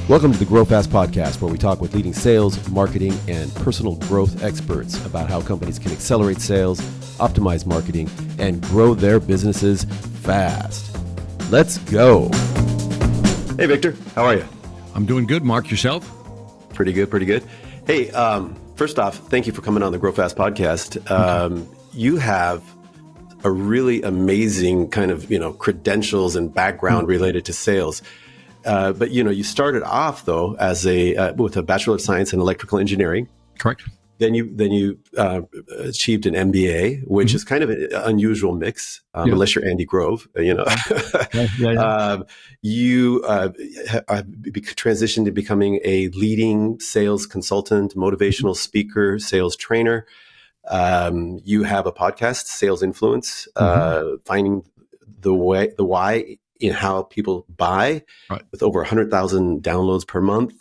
Welcome to the Grow Fast podcast, where we talk with leading sales, marketing, and personal growth experts about how companies can accelerate sales, optimize marketing, and grow their businesses fast. Let's go. Hey, Victor. How are you? I'm doing good. Mark, yourself? Pretty good, pretty good. Hey, first off, thank you for coming on the Grow Fast podcast. You have a really amazing kind of, credentials and background related to sales. But you started off though as with a Bachelor of Science in Electrical Engineering. Correct. Then you achieved an MBA, which is kind of an unusual mix, unless you're Andy Grove. You transitioned to becoming a leading sales consultant, motivational speaker, sales trainer. You have a podcast, Sales Influence, finding the why in how people buy, with over 100,000 downloads per month.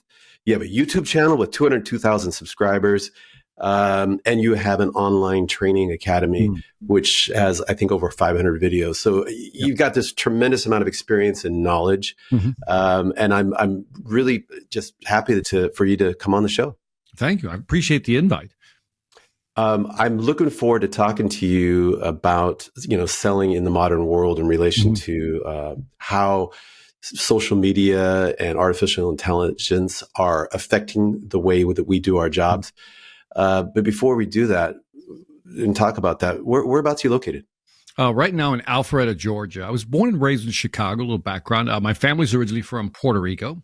You have a YouTube channel with 202,000 subscribers, and you have an online training academy, which has, I think, over 500 videos. So you've got this tremendous amount of experience and knowledge, and I'm really just happy for you to come on the show. Thank you. I appreciate the invite. I'm looking forward to talking to you about, selling in the modern world in relation to how social media and artificial intelligence are affecting the way that we do our jobs. But before we do that and talk about that, whereabouts are you located? Right now in Alpharetta, Georgia. I was born and raised in Chicago, a little background. My family's originally from Puerto Rico.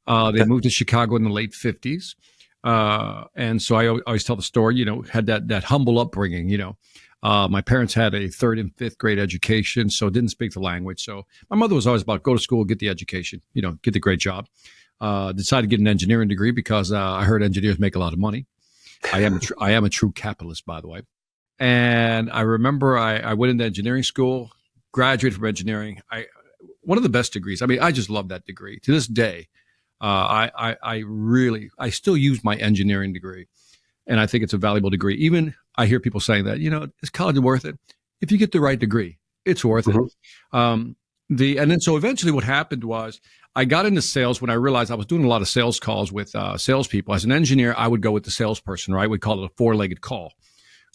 They moved to Chicago in the late 50s. And so I always tell the story, had that humble upbringing, my parents had a 3rd and 5th grade education, so didn't speak the language. So my mother was always about go to school, get the education, get the great job. Decided to get an engineering degree because I heard engineers make a lot of money. I am a true capitalist, by the way. And I remember I went into engineering school, graduated from engineering. One of the best degrees. I mean, I just love that degree to this day. I still use my engineering degree, and I think it's a valuable degree. Even I hear people saying that, is college worth it? If you get the right degree, it's worth it. And then so eventually what happened was I got into sales when I realized I was doing a lot of sales calls with salespeople. As an engineer, I would go with the salesperson, right? We call it a 4-legged call,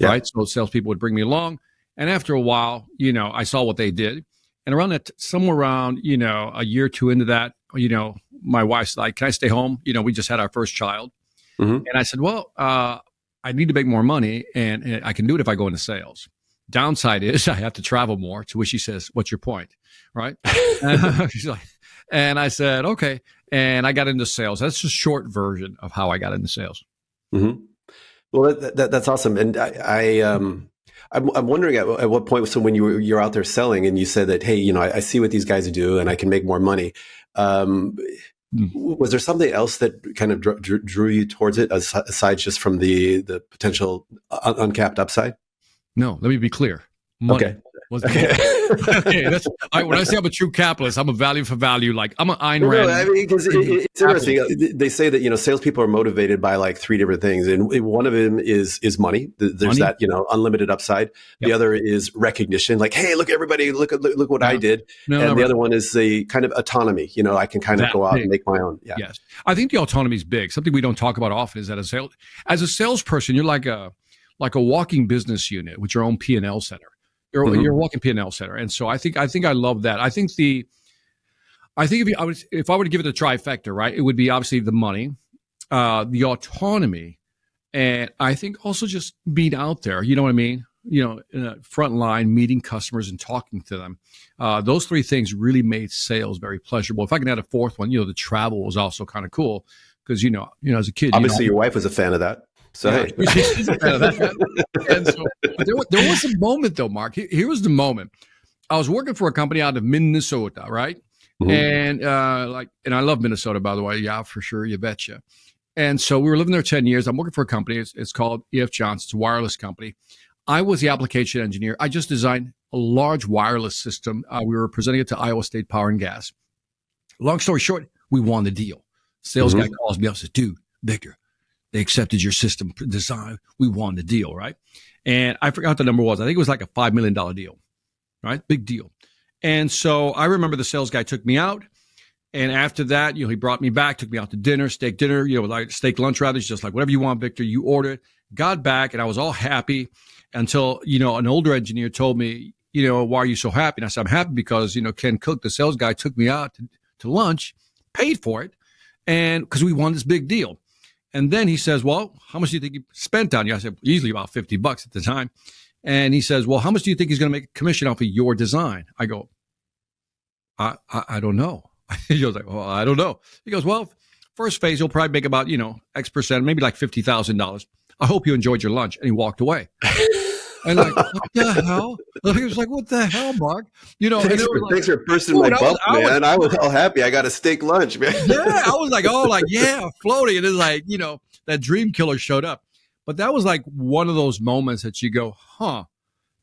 right? So salespeople would bring me along, and after a while, I saw what they did. And around that, somewhere around, a year or two into that, my wife's like, can I stay home? We just had our first child. And I said, well, I need to make more money, and I can do it if I go into sales. Downside is I have to travel more, to which she says, what's your point? Right? She's like, and I said, okay. And I got into sales. That's a short version of how I got into sales. Well, that's awesome. And I'm wondering at what point, so when you're out there selling and you said that, hey, I see what these guys do and I can make more money. Was there something else that kind of drew you towards it aside just from the potential uncapped upside? No, let me be clear. Money. Okay. When I say I'm a true capitalist, I'm a value for value. Like I'm an Ayn Rand. No, I mean, because it's interesting. They say that salespeople are motivated by like 3 different things, and one of them is money. There's that unlimited upside. The other is recognition. Like, hey, look, everybody, look what I did. And the other one is the kind of autonomy. I can kind of go out and make my own. Yeah. Yes, I think the autonomy is big. Something we don't talk about often is that as a salesperson, you're like a walking business unit with your own P&L center. You're a walking P&L center, and so I think I love that. I think if I were to give it a trifecta, right, it would be obviously the money, the autonomy, and I think also just being out there. You know what I mean? In a front line, meeting customers and talking to them. Those 3 things really made sales very pleasurable. If I can add a 4th one, the travel was also kind of cool because as a kid, obviously your wife was a fan of that. So hey. She's a fan of that. And so, but there was a moment though, Mark. Here was the moment. I was working for a company out of Minnesota, right? And and I love Minnesota, by the way. Yeah, for sure, you betcha. And so we were living there 10 years. I'm working for a company. It's called E.F. Johnson. It's a wireless company. I was the application engineer. I just designed a large wireless system. We were presenting it to Iowa State Power and Gas. Long story short, we won the deal. Sales guy calls me up and says, dude, Victor, they accepted your system design. We won the deal, right? And I forgot what the number was. I think it was like a $5 million deal, right? Big deal. And so I remember the sales guy took me out And after that, he brought me back, took me out to dinner, steak dinner, like steak lunch rather. He's just like, whatever you want, Victor, you order it. Got back and I was all happy until, an older engineer told me, why are you so happy? And I said, I'm happy because, Ken Cook, the sales guy, took me out to lunch, paid for it, and because we won this big deal. And then he says, well, how much do you think you spent on you? I said, easily about $50 at the time. And he says, well, how much do you think he's going to make a commission off of your design? I go, I don't know. He goes like, well, I don't know. He goes, well, first phase, you'll probably make about, X percent, maybe like $50,000. I hope you enjoyed your lunch. And he walked away. And like, what the hell? He was like, what the hell, Mark? Thanks for bursting my bubble, man. I was all happy. I got a steak lunch, man. Yeah, I was like, yeah, floating. And it's like, that dream killer showed up. But that was like one of those moments that you go,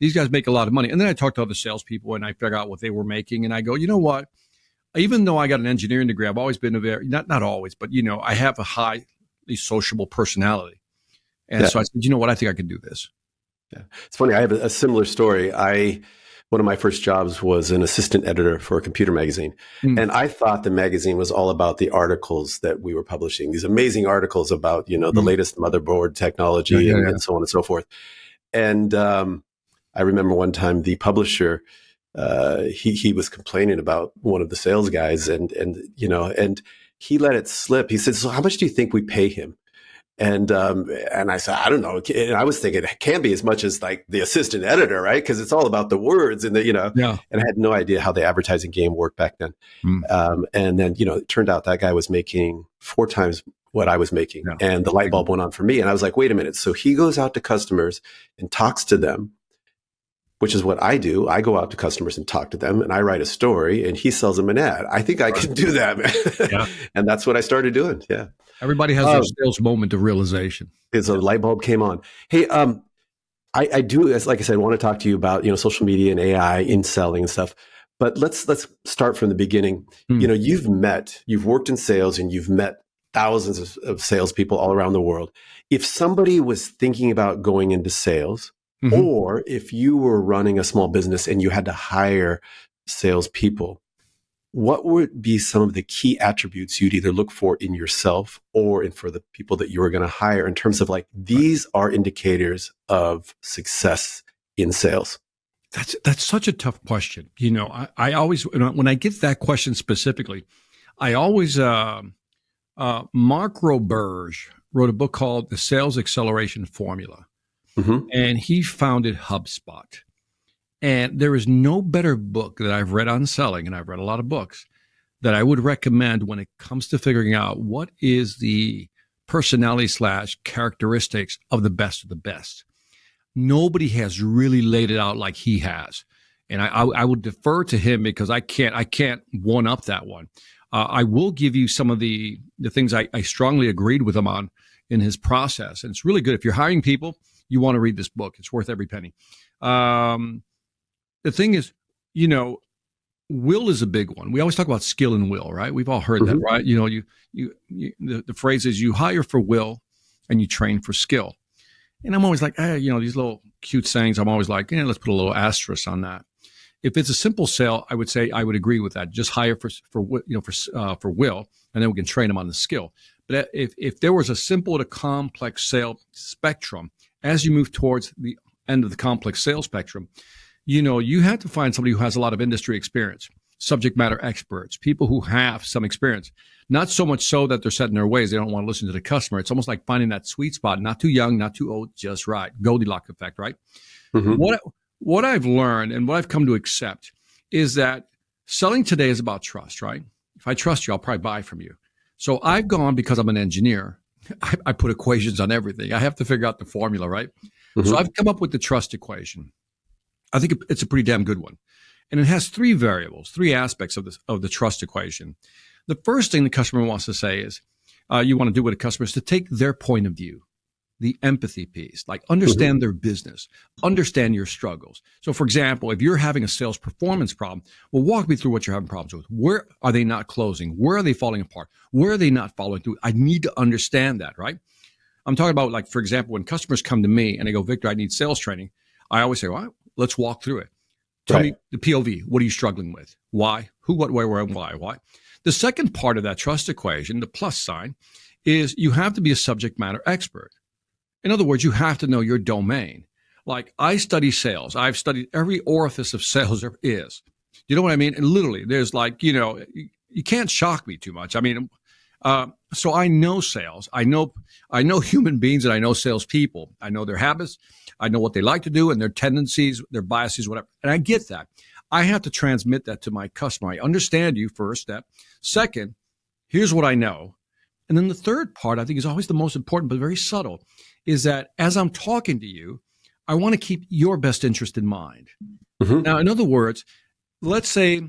these guys make a lot of money. And then I talked to other salespeople and I figured out what they were making. And I go, you know what? Even though I got an engineering degree, I've always been not always, but, I have a highly sociable personality. And so I said, you know what? I think I can do this. Yeah. It's funny. I have a similar story. One of my first jobs was an assistant editor for a computer magazine. And I thought the magazine was all about the articles that we were publishing, these amazing articles about, the latest motherboard technology and so on and so forth. And I remember one time the publisher, he was complaining about one of the sales guys and he let it slip. He said, so how much do you think we pay him? And I said, I don't know. And I was thinking it can't be as much as like the assistant editor, right? Because it's all about the words and and I had no idea how the advertising game worked back then. And then, it turned out that guy was making 4 times what I was making. And the light bulb went on for me. And I was like, wait a minute. So he goes out to customers and talks to them, which is what I do. I go out to customers and talk to them and I write a story and he sells them an ad. I think I can do that, man. And that's what I started doing. Yeah. Everybody has their sales moment of realization. It's a light bulb came on. Hey, I do, like I said, I want to talk to you about, social media and AI in selling and stuff. But let's start from the beginning. You've worked in sales and you've met thousands of salespeople all around the world. If somebody was thinking about going into sales, or if you were running a small business and you had to hire salespeople, what would be some of the key attributes you'd either look for in yourself or for the people that you were going to hire in terms of like, these are indicators of success in sales? That's such a tough question. I always, when I get that question specifically, I always, Mark Roberge wrote a book called The Sales Acceleration Formula. And he founded HubSpot. And there is no better book that I've read on selling, and I've read a lot of books, that I would recommend when it comes to figuring out what is the personality / characteristics of the best. Nobody has really laid it out like he has. And I would defer to him because I can't one up that one. I will give you some of the things I strongly agreed with him on in his process. And it's really good. If you're hiring people, you want to read this book. It's worth every penny. The thing is, will is a big one. We always talk about skill and will, right? We've all heard that, right? The phrase is you hire for will and you train for skill. And I'm always like, these little cute sayings, I'm always like, let's put a little asterisk on that. If it's a simple sale, I would say I would agree with that. Just hire for will, and then we can train them on the skill. But if there was a simple to complex sale spectrum, as you move towards the end of the complex sales spectrum, you have to find somebody who has a lot of industry experience, subject matter experts, people who have some experience. Not so much so that they're set in their ways. They don't want to listen to the customer. It's almost like finding that sweet spot, not too young, not too old, just right. Goldilocks effect, right? What I've learned and what I've come to accept is that selling today is about trust, right? If I trust you, I'll probably buy from you. So I've gone, because I'm an engineer, I put equations on everything. I have to figure out the formula, right? So I've come up with the trust equation. I think it's a pretty damn good one. And it has 3 variables, 3 aspects of the trust equation. The first thing the customer wants to say is, you want to do with a customer is to take their point of view, the empathy piece, like understand their business, understand your struggles. So for example, if you're having a sales performance problem, well, walk me through what you're having problems with. Where are they not closing? Where are they falling apart? Where are they not following through? I need to understand that, right? I'm talking about, like, for example, when customers come to me and they go, Victor, I need sales training. I always say, well, let's walk through it. Tell me the POV. What are you struggling with? Why? Who, what, where, and why? The second part of that trust equation, the plus sign, is you have to be a subject matter expert. In other words, you have to know your domain. Like, I study sales. I've studied every orifice of sales there is. You know what I mean? And literally, there's like, you can't shock me too much. I mean, so I know sales. I know human beings, and I know salespeople. I know their habits. I know what they like to do and their tendencies, their biases, whatever. And I get that. I have to transmit that to my customer. I understand you, first step. Second, here's what I know. And then the third part, I think, is always the most important, but very subtle, is that as I'm talking to you, I want to keep your best interest in mind. Mm-hmm. Now, in other words, let's say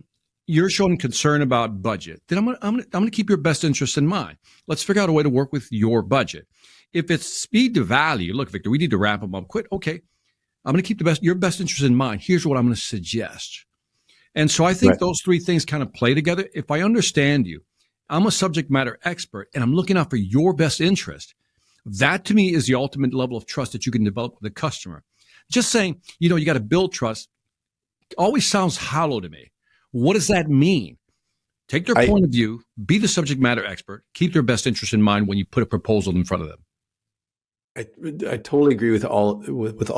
you're showing concern about budget, then I'm going to keep your best interest in mind. Let's figure out a way to work with your budget. If it's speed to value, look, Victor, we need to wrap them up quick. Okay, I'm going to keep your best interest in mind. Here's what I'm going to suggest. And so I think those three things kind of play together. If I understand you, I'm a subject matter expert, and I'm looking out for your best interest. That, to me, is the ultimate level of trust that you can develop with a customer. Just saying, you got to build trust always sounds hollow to me. What does that mean? Take their point of view, be the subject matter expert, keep their best interest in mind when you put a proposal in front of them. I totally agree with all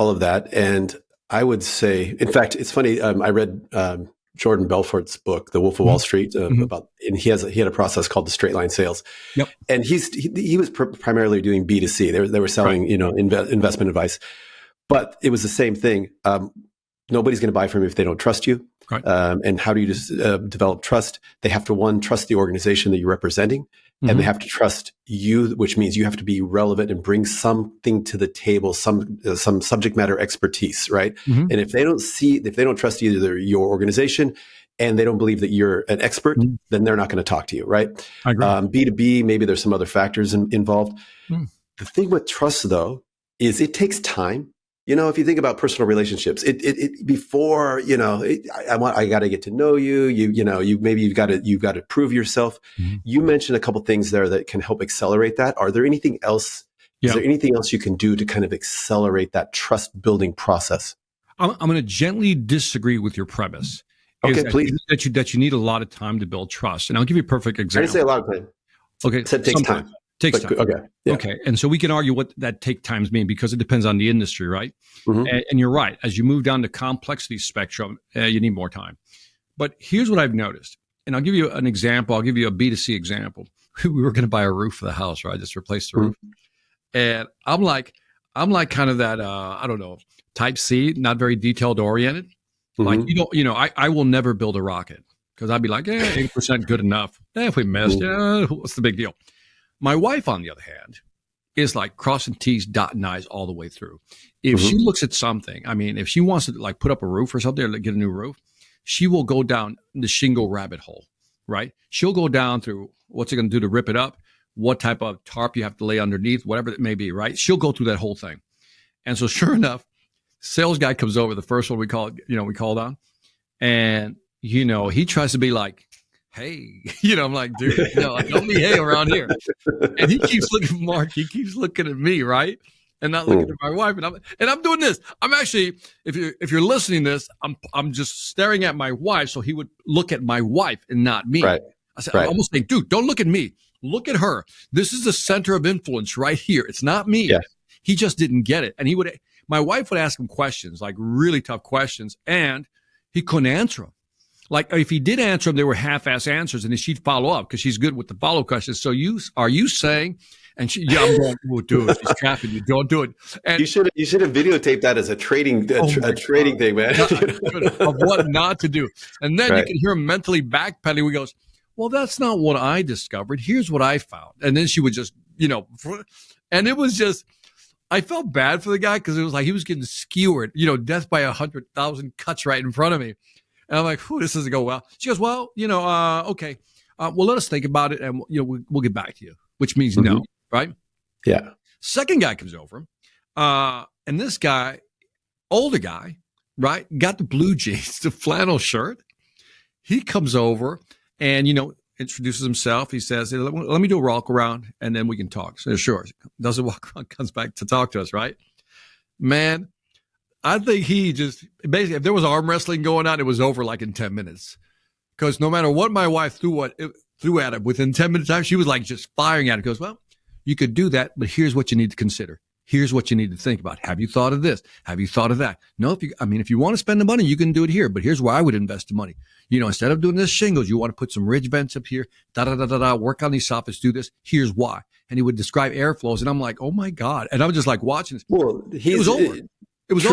of that. And I would say, in fact, it's funny. I read Jordan Belfort's book, The Wolf of Wall Street, about, and he had a process called the straight line sales. Yep. And he was primarily doing B2C. They were selling, investment advice, but it was the same thing. Nobody's going to buy from you if they don't trust you. Right. And how do you just develop trust? They have to, one, trust the organization that you're representing, and they have to trust you, which means you have to be relevant and bring something to the table, some subject matter expertise, right? And if they don't trust either your organization and they don't believe that you're an expert, then they're not going to talk to you, right? I agree. B2B, maybe there's some other factors involved. The thing with trust, though, is it takes time. If you think about personal relationships, I got to get to know you. You've got to prove yourself. You mentioned a couple things there that can help accelerate that. Are there anything else? Is there anything else you can do to kind of accelerate that trust building process? I'm going to gently disagree with your premise. Okay, please. That you need a lot of time to build trust, and I'll give you a perfect example. I didn't say a lot of time. Okay, I said it takes time. Takes time. Okay. Yeah. Okay. And so we can argue what that take times mean, because it depends on the industry, right? And you're right. As you move down the complexity spectrum, you need more time. But here's what I've noticed. And I'll give you an example. I'll give you a B2C example. We were going to buy a roof for the house, right? Just replace the roof. And I'm like kind of that, I don't know, type C, not very detailed oriented. Like, I will never build a rocket, because I'd be like, 80% good enough. If we missed, what's the big deal? My wife, on the other hand, is like crossing T's, dotting I's all the way through. If she looks at something, I mean, if she wants to like put up a roof or something, or get a new roof, she will go down the shingle rabbit hole, right? She'll go down through what's it going to do to rip it up, what type of tarp you have to lay underneath, whatever it may be, right? She'll go through that whole thing. And so sure enough, sales guy comes over, the first one we called on, and, he tries to be like, hey, I'm like, dude, don't be hey around here. And he keeps looking at Mark. He keeps looking at me, right? And not looking at my wife. And I'm doing this. I'm actually, if you're listening to this, I'm just staring at my wife, so he would look at my wife and not me. Right. I said, I'm almost saying, dude, don't look at me. Look at her. This is the center of influence right here. It's not me. Yeah. He just didn't get it. And my wife would ask him questions, like really tough questions, and he couldn't answer them. Like, if he did answer them, they were half-ass answers, and then she'd follow up because she's good with the follow questions. So are you saying? And I'm going, oh, dude, she's trapping you. Don't do it. And you should have videotaped that as a trading thing, man. Of what not to do. And then you can hear him mentally backpedaling. He goes, well, that's not what I discovered. Here's what I found. And then she would just, and it was just, I felt bad for the guy, because it was like he was getting skewered, death by 100,000 cuts right in front of me. And I'm like, this doesn't go well. She goes, well, okay. Well, let us think about it, and we'll get back to you, which means no, right? Yeah. Second guy comes over, and this guy, older guy, right, got the blue jeans, the flannel shirt. He comes over and, introduces himself. He says, hey, let me do a walk around, and then we can talk. So sure. Does a walk around, comes back to talk to us, right? Man, I think he just basically, if there was arm wrestling going on, it was over like in 10 minutes. Because no matter what my wife threw, threw at him within 10 minutes time. She was like just firing at it. Goes, well, you could do that, but here's what you need to consider. Here's what you need to think about. Have you thought of this? Have you thought of that? No, if you want to spend the money, you can do it here, but here's where I would invest the money. Instead of doing this shingles, you want to put some ridge vents up here, work on these soffits, do this. Here's why. And he would describe airflows. And I'm like, oh my God. And I was just like watching this. Well, it was over. It was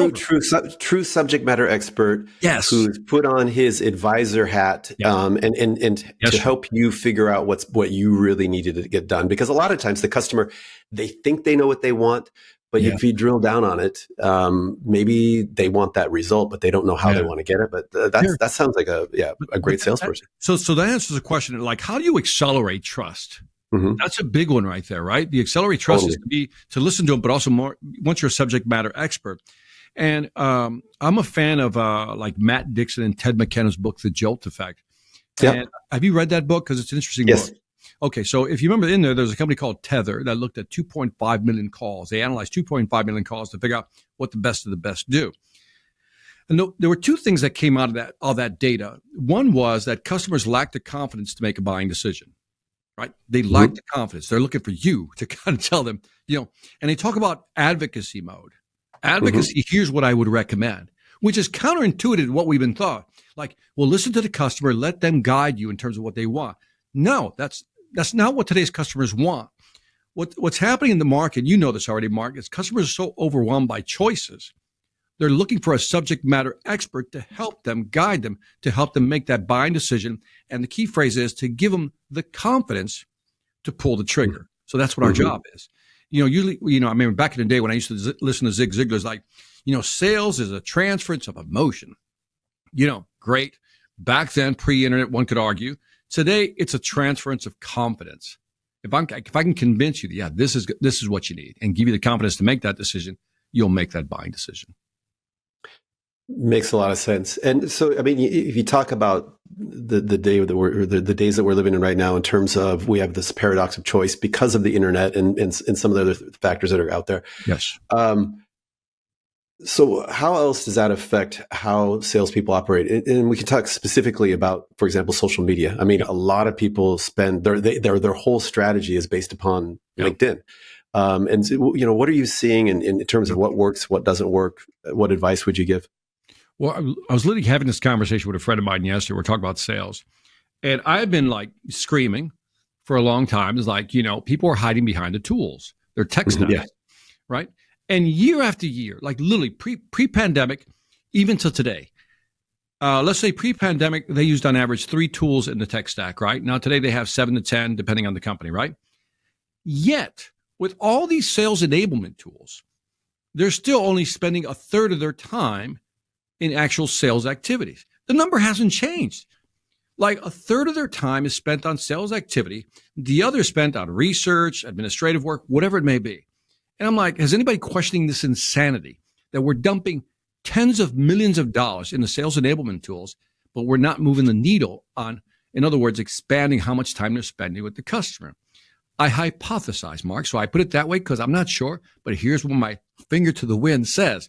true subject matter expert. Yes. Who's put on his advisor hat, and to help you figure out what you really needed to get done. Because a lot of times the customer, they think they know what they want, but if you drill down on it, maybe they want that result, but they don't know how they want to get it. But that sounds like a great salesperson. So that answers the question, like, how do you accelerate trust? Mm-hmm. That's a big one right there, right? The accelerate trust is to listen to them, but also more once you're a subject matter expert. And I'm a fan of like Matt Dixon and Ted McKenna's book, The Jolt Effect. Yep. And have you read that book? Because it's an interesting book. Okay, so if you remember in there's a company called Tether that looked at 2.5 million calls. They analyzed 2.5 million calls to figure out what the best of the best do. And there were two things that came out of that data. One was that customers lacked the confidence to make a buying decision, right? They lack the confidence. They're looking for you to kind of tell them, and they talk about advocacy mode. Advocacy, here's what I would recommend, which is counterintuitive to what we've been taught. Like, well, listen to the customer, let them guide you in terms of what they want. No, that's not what today's customers want. What's happening in the market, you know this already, Mark, is customers are so overwhelmed by choices. They're looking for a subject matter expert to help them, guide them, to help them make that buying decision. And the key phrase is to give them the confidence to pull the trigger. So that's what our job is. Usually, I remember back in the day when I used to listen to Zig Ziglar's like, sales is a transference of emotion. Great. Back then, pre-internet, one could argue. Today, it's a transference of confidence. If I can convince you that, this is what you need and give you the confidence to make that decision, you'll make that buying decision. Makes a lot of sense. And so, if you talk about the days that we're living in right now, in terms of we have this paradox of choice because of the internet and some of the other factors that are out there. Yes. So how else does that affect how salespeople operate? And we can talk specifically about, for example, social media. A lot of people spend their whole strategy is based upon LinkedIn. And what are you seeing in terms of what works, what doesn't work? What advice would you give? Well, I was literally having this conversation with a friend of mine yesterday. We're talking about sales. And I've been like screaming for a long time. It's like, people are hiding behind the tools. They're tech nuts, right? And year after year, like literally pre-pandemic, even to today, let's say pre-pandemic, they used on average 3 tools in the tech stack, right? Now today they have 7 to 10, depending on the company, right? Yet, with all these sales enablement tools, they're still only spending a third of their time in actual sales activities. The number hasn't changed. Like a third of their time is spent on sales activity. The other is spent on research, administrative work, whatever it may be. And I'm like, is anybody questioning this insanity that we're dumping tens of millions of dollars into sales enablement tools, but we're not moving the needle on, in other words, expanding how much time they're spending with the customer? I hypothesize, Mark, so I put it that way because I'm not sure, but here's what my finger to the wind says.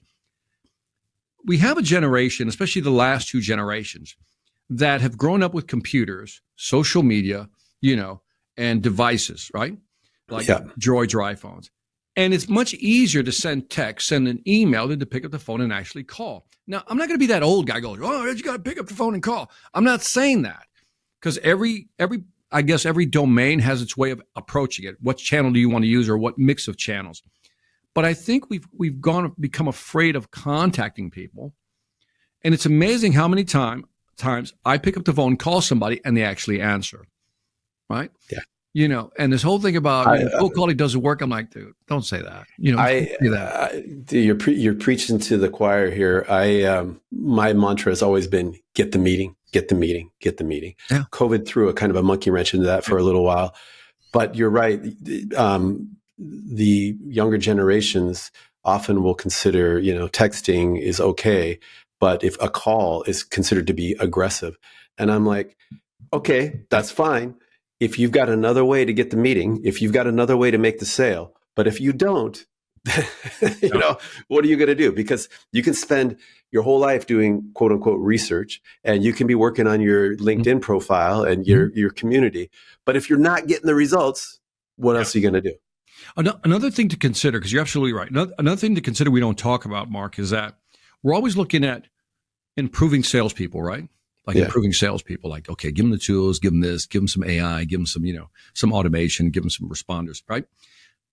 We have a generation, especially the last 2 generations, that have grown up with computers, social media, and devices, right? Like Droids or iPhones. And it's much easier to send text, send an email than to pick up the phone and actually call. Now, I'm not going to be that old guy going, oh, you got to pick up the phone and call. I'm not saying that because every domain has its way of approaching it. What channel do you want to use or what mix of channels? But I think we've become afraid of contacting people. And it's amazing how many times I pick up the phone, call somebody, and they actually answer, right? Yeah. And this whole thing about cold calling doesn't work. I'm like, dude, don't say that. You're preaching to the choir here. My mantra has always been get the meeting, get the meeting, get the meeting. Yeah. COVID threw a kind of a monkey wrench into that for a little while, but you're right. The younger generations often will consider, texting is okay, but if a call is considered to be aggressive, and I'm like, okay, that's fine. If you've got another way to get the meeting, if you've got another way to make the sale, but if you don't, you know, what are you going to do? Because you can spend your whole life doing quote unquote research, and you can be working on your LinkedIn profile and your community. But if you're not getting the results, what else are you going to do? Another thing to consider, because you're absolutely right. Another thing to consider we don't talk about, Mark, is that we're always looking at improving salespeople, right? Like improving salespeople, like, okay, give them the tools, give them this, give them some AI, give them some, some automation, give them some responders, right?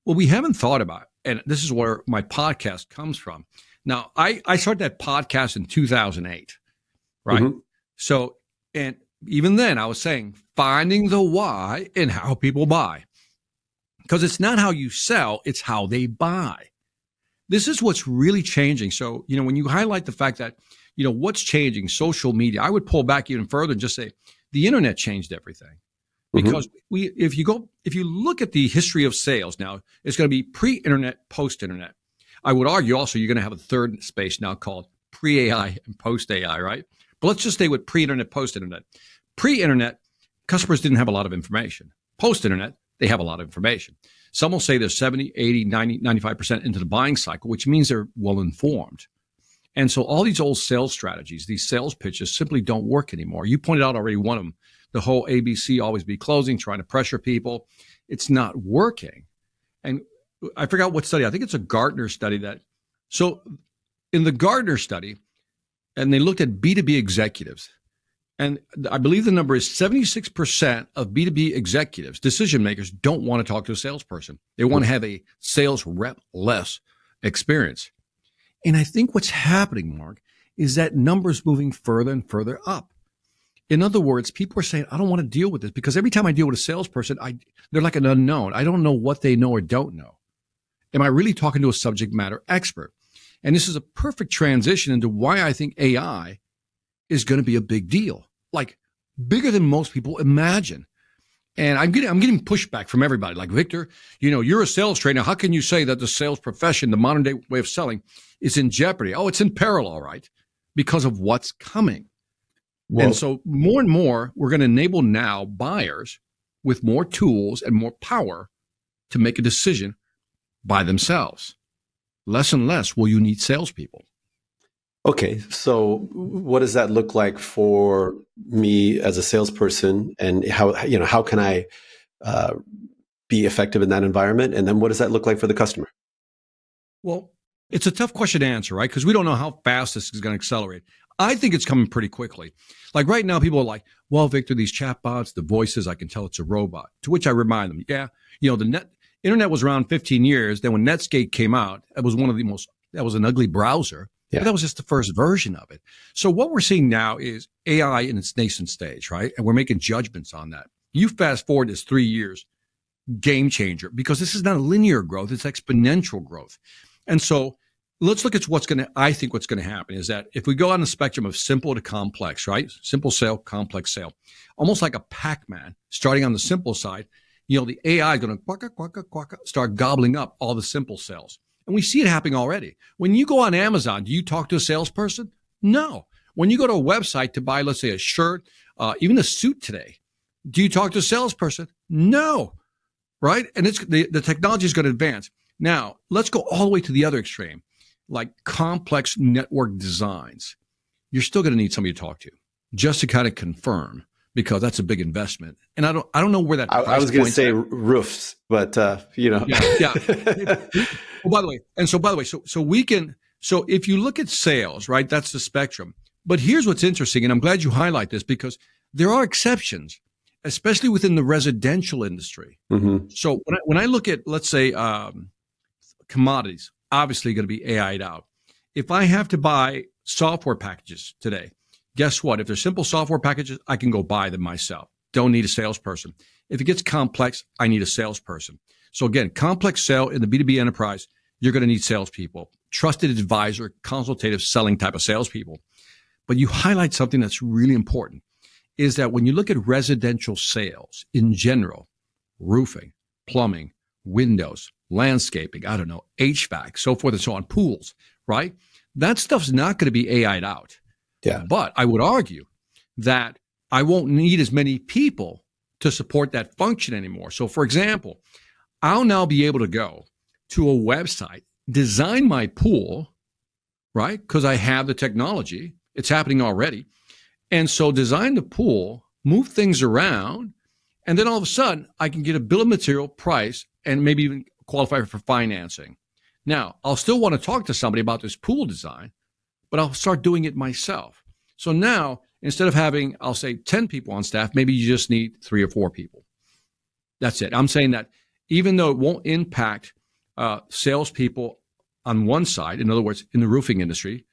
Well, we haven't thought about, and this is where my podcast comes from. Now, I started that podcast in 2008, right? Mm-hmm. So, and even then I was saying, finding the why in how people buy. Because it's not how you sell, it's how they buy. This is what's really changing. So, when you highlight the fact that, what's changing, social media, I would pull back even further and just say the internet changed everything. Because if you look at the history of sales now, it's going to be pre-internet, post-internet. I would argue also you're going to have a third space now called pre-AI and post-AI, right? But let's just stay with pre-internet, post-internet. Pre-internet, customers didn't have a lot of information. Post-internet, they have a lot of information. Some will say they're 70, 80, 90, 95% into the buying cycle, which means they're well informed. And so all these old sales strategies, these sales pitches simply don't work anymore. You pointed out already one of them, the whole ABC, always be closing, trying to pressure people. It's not working. And I forgot what study, I think it's a Gartner study so in the Gartner study, and they looked at B2B executives, and I believe the number is 76% of B2B executives, decision makers, don't want to talk to a salesperson. They want to have a sales rep-less experience. And I think what's happening, Mark, is that number's moving further and further up. In other words, people are saying, I don't want to deal with this because every time I deal with a salesperson, they're like an unknown. I don't know what they know or don't know. Am I really talking to a subject matter expert? And this is a perfect transition into why I think AI is going to be a big deal, like bigger than most people imagine. And I'm getting pushback from everybody. Like, Victor, you're a sales trainer. How can you say that the sales profession, the modern day way of selling, is in jeopardy? Oh, it's in peril, all right, because of what's coming. Well, and so more and more, we're going to enable now buyers with more tools and more power to make a decision by themselves. Less and less will you need salespeople. Okay, so what does that look like for me as a salesperson, and how can I be effective in that environment? And then what does that look like for the customer? Well, it's a tough question to answer, right? Because we don't know how fast this is going to accelerate. I think it's coming pretty quickly. Like right now, people are like, well, Victor, these chatbots, the voices, I can tell it's a robot. To which I remind them, the internet was around 15 years. Then when Netscape came out, that was that was an ugly browser. Yeah. But that was just the first version of it. So what we're seeing now is AI in its nascent stage, right? And we're making judgments on that. You fast forward this 3 years, game changer, because this is not a linear growth, it's exponential growth. And so let's look at what's going to happen is that if we go on the spectrum of simple to complex, right? Simple sale, complex sale, almost like a Pac-Man, starting on the simple side, the AI is going to quacka, start gobbling up all the simple sales. And we see it happening already. When you go on Amazon, do you talk to a salesperson? No. When you go to a website to buy, let's say, a shirt, even a suit today, do you talk to a salesperson? No. Right? And the technology is going to advance. Now, let's go all the way to the other extreme, like complex network designs. You're still going to need somebody to talk to just to kind of confirm, because that's a big investment. And I don't know where that. I was going to say roofs, but Yeah. Oh, by the way, so we can. So if you look at sales, right, that's the spectrum. But here's what's interesting, and I'm glad you highlight this because there are exceptions, especially within the residential industry. Mm-hmm. So when I look at, let's say, commodities, obviously going to be AI'd out. If I have to buy software packages today, guess what? If they're simple software packages, I can go buy them myself. Don't need a salesperson. If it gets complex, I need a salesperson. So again, complex sale in the B2B enterprise, you're going to need salespeople, trusted advisor, consultative selling type of salespeople. But you highlight something that's really important, is that when you look at residential sales in general, roofing, plumbing, windows, landscaping, HVAC, so forth and so on, pools, right? That stuff's not going to be AI'd out. Yeah. But I would argue that I won't need as many people to support that function anymore. So for example, I'll now be able to go to a website design my pool, right? Because I have the technology. It's happening already. And so design the pool, move things around, and then all of a sudden I can get a bill of material price and maybe even qualify for financing. Now, I'll still want to talk to somebody about this pool design, but I'll start doing it myself. So now, instead of having, I'll say 10 people on staff, maybe you just need 3 or 4 people. That's it. I'm saying that even though it won't impact salespeople on one side, in other words, in the roofing industry,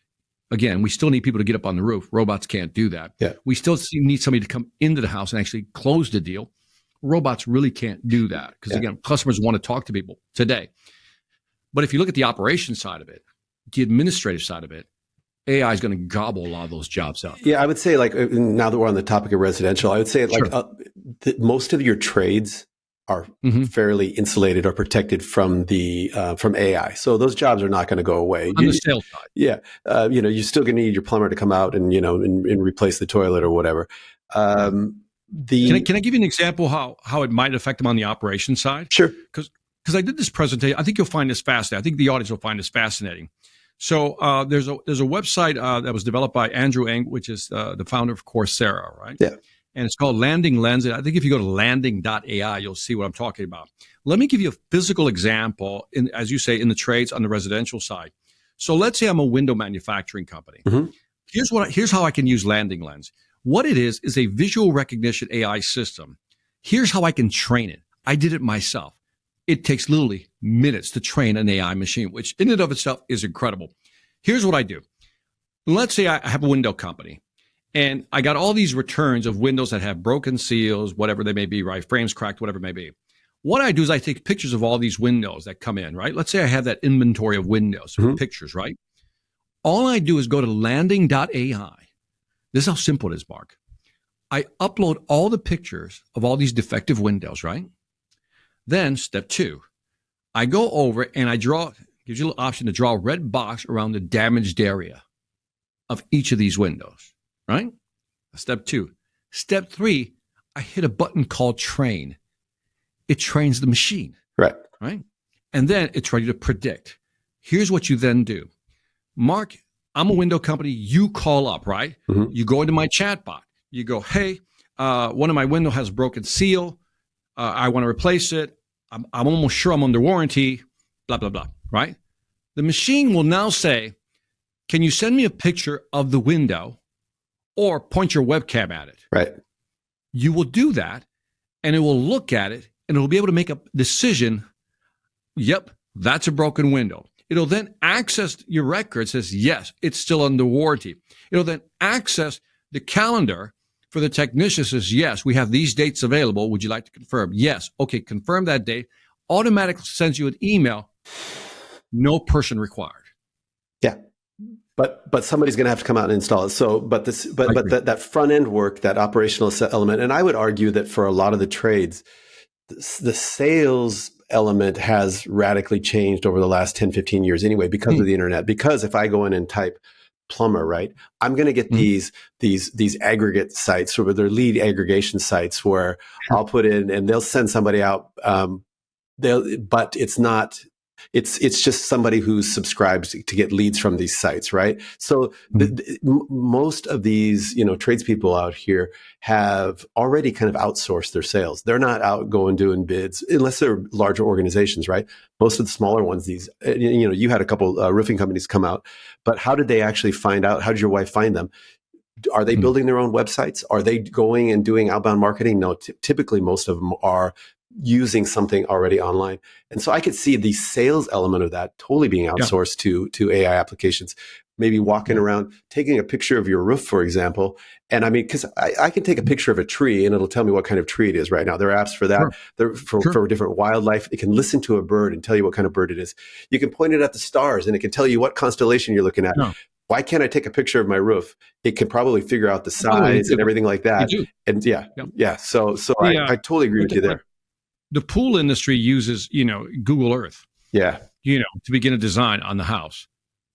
again, we still need people to get up on the roof. Robots can't do that. Yeah. We still need somebody to come into the house and actually close the deal. Robots really can't do that because, again, customers want to talk to people today. But if you look at the operations side of it, the administrative side of it, AI is going to gobble a lot of those jobs up. Yeah, I would say, like, now that we're on the topic of residential, I would say like most of your trades are fairly insulated or protected from the from AI. So those jobs are not going to go away. On the sales side. Yeah. You're still going to need your plumber to come out and, and replace the toilet or whatever. Can I give you an example how it might affect them on the operations side? Sure. Because I did this presentation. I think you'll find this fascinating. I think the audience will find this fascinating. So there's a website that was developed by Andrew Ng, which is the founder of Coursera, right? Yeah. And it's called Landing Lens. I think if you go to landing.ai, you'll see what I'm talking about. Let me give you a physical example, as you say, in the trades on the residential side. So let's say I'm a window manufacturing company. Here's how I can use Landing Lens. What it is a visual recognition AI system. Here's how I can train it. I did it myself. It takes literally minutes to train an AI machine, which in and of itself is incredible. Here's what I do. Let's say I have a window company and I got all these returns of windows that have broken seals, whatever they may be, right? Frames cracked, whatever it may be. What I do is I take pictures of all these windows that come in, right? Let's say I have that inventory of windows, pictures, right? All I do is go to landing.ai. This is how simple it is, Mark. I upload all the pictures of all these defective windows, right? Then step 2, I go over and I gives you a little option to draw a red box around the damaged area of each of these windows, right? Step 2. Step 3, I hit a button called train. It trains the machine. Right. And then it's ready to predict. Here's what you then do. Mark, I'm a window company. You call up, right? You go into my chat bot. You go, hey, one of my window has a broken seal. I want to replace it. I'm almost sure I'm under warranty, blah, blah, blah, right? The machine will now say, can you send me a picture of the window or point your webcam at it? Right. You will do that, and it will look at it, and it will be able to make a decision. Yep, that's a broken window. It'll then access your record. It says, yes, it's still under warranty. It'll then access the calendar for the technician. Says, yes, we have these dates available. Would you like to confirm? Yes. Okay, confirm that date. Automatically sends you an email. No person required. Yeah. But somebody's going to have to come out and install it. So, but that front end work, that operational element, and I would argue that for a lot of the trades, the sales element has radically changed over the last 10, 15 years anyway, because of the internet. Because if I go in and type plumber, right, I'm going to get these aggregate sites, or their lead aggregation sites, where I'll put in and they'll send somebody out. But it's just somebody who subscribes to get leads from these sites, right? So most of these, tradespeople out here have already kind of outsourced their sales. They're not out going doing bids unless they're larger organizations, right? Most of the smaller ones, you had a couple roofing companies come out, but how did they actually find out? How did your wife find them? Are they building their own websites? Are they going and doing outbound marketing? No, typically most of them are using something already online. And so I could see the sales element of that totally being outsourced to AI applications. Maybe walking around, taking a picture of your roof, for example. And I mean, because I can take a picture of a tree and it'll tell me what kind of tree it is right now. There are apps for that. They're for different wildlife. It can listen to a bird and tell you what kind of bird it is. You can point it at the stars and it can tell you what constellation you're looking at. Why can't I take a picture of my roof? It can probably figure out the size and everything like that. And So I totally agree with you there. The pool industry uses, Google Earth. Yeah. To begin a design on the house.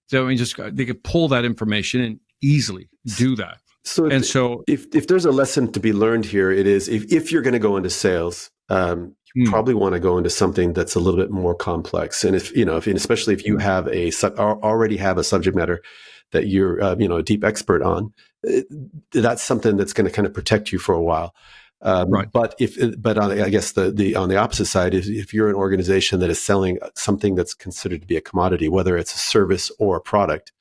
So I mean, they could pull that information and easily do that. So if there's a lesson to be learned here, it is if you're going to go into sales, probably want to go into something that's a little bit more complex. And especially if you have already have a subject matter that you're, a deep expert on, that's something that's going to kind of protect you for a while. Right. But I guess on the opposite side, if you're an organization that is selling something that's considered to be a commodity, whether it's a service or a product,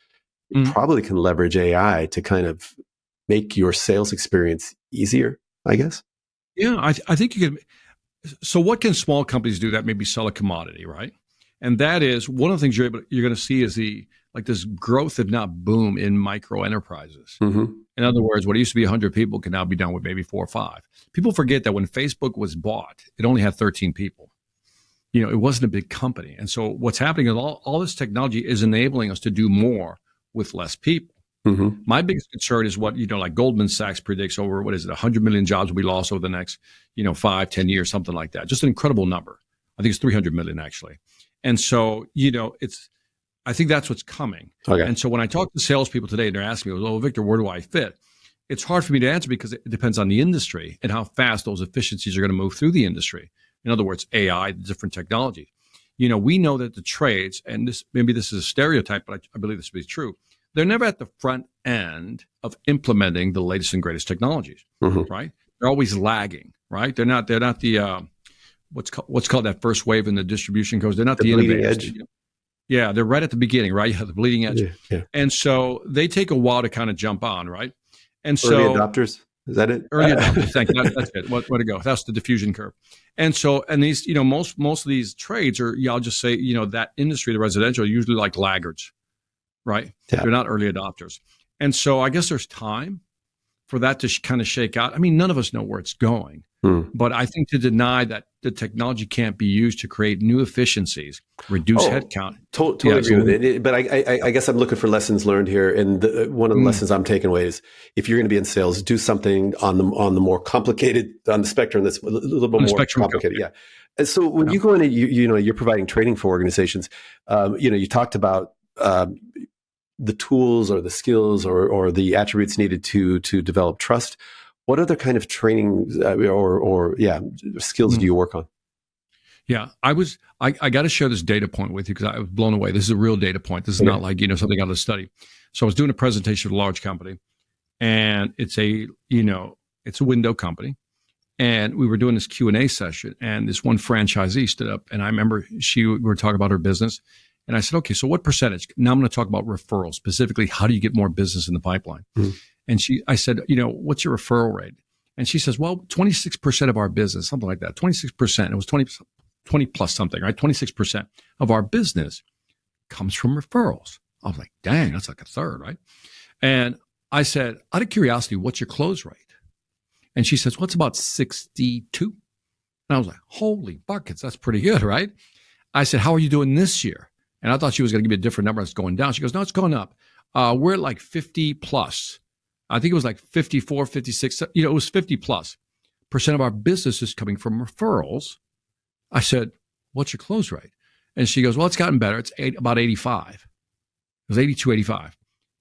you probably can leverage AI to kind of make your sales experience easier, I guess. Yeah, I think you can. So what can small companies do that maybe sell a commodity, right? And that is one of the things you're going to see is this growth, if not boom, in micro enterprises. Mm-hmm. In other words, what used to be 100 people can now be done with maybe 4 or 5. People forget that when Facebook was bought, it only had 13 people. It wasn't a big company. And so what's happening is all this technology is enabling us to do more with less people. Mm-hmm. My biggest concern is what, like Goldman Sachs predicts over, 100 million jobs will be lost over the next, 5, 10 years, something like that. Just an incredible number. I think it's 300 million actually. And so, I think that's what's coming. Okay. And so when I talk to salespeople today, they're asking me, well, Victor, where do I fit? It's hard for me to answer because it depends on the industry and how fast those efficiencies are going to move through the industry. In other words, AI, different technology. We know that the trades, and this is a stereotype, but I believe this to be true. They're never at the front end of implementing the latest and greatest technologies, right? They're always lagging, right? They're not the what's called that first wave in the distribution codes. They're not the innovators. Edge. Yeah, they're right at the beginning, right? You have the bleeding edge. Yeah. And so they take a while to kind of jump on, right? And early adopters, is that it? Early adopters, thank you. That's it. Way to go. That's the diffusion curve. And so, and these, most of these trades are, I'll just say, that industry, the residential, are usually like laggards, right? Yeah. They're not early adopters. And so I guess there's time for that to kind of shake out. I mean, none of us know where it's going. But I think to deny that the technology can't be used to create new efficiencies, reduce headcount. Totally agree with it. But I guess I'm looking for lessons learned here. And one of the lessons I'm taking away is if you're going to be in sales, do something on the more complicated, on the spectrum that's a little bit more complicated. Yeah. And so when you go in and you're providing training for organizations, you talked about the tools or the skills or the attributes needed to develop trust. What other kind of training skills do you work on? Yeah, I got to share this data point with you because I was blown away. This is a real data point. This is not like, something out of a study. So I was doing a presentation for a large company and it's a window company. And we were doing this Q&A session and this one franchisee stood up and I remember we were talking about her business. And I said, okay, so what percentage? Now I'm going to talk about referrals, specifically, how do you get more business in the pipeline? And I said, what's your referral rate? And she says, well, 26% of our business, something like that, 26%. It was 20 plus something, right? 26% of our business comes from referrals. I was like, dang, that's like a third, right? And I said, out of curiosity, what's your close rate? And she says, well, it's about 62. And I was like, holy buckets, that's pretty good, right? I said, how are you doing this year? And I thought she was going to give me a different number. It's going down. She goes, no, it's going up. We're at like 50 plus. I think it was like 54, 56. It was 50 plus % of our business is coming from referrals. I said, what's your close rate? And she goes, well, it's gotten better. It's about 85. It was 82, 85.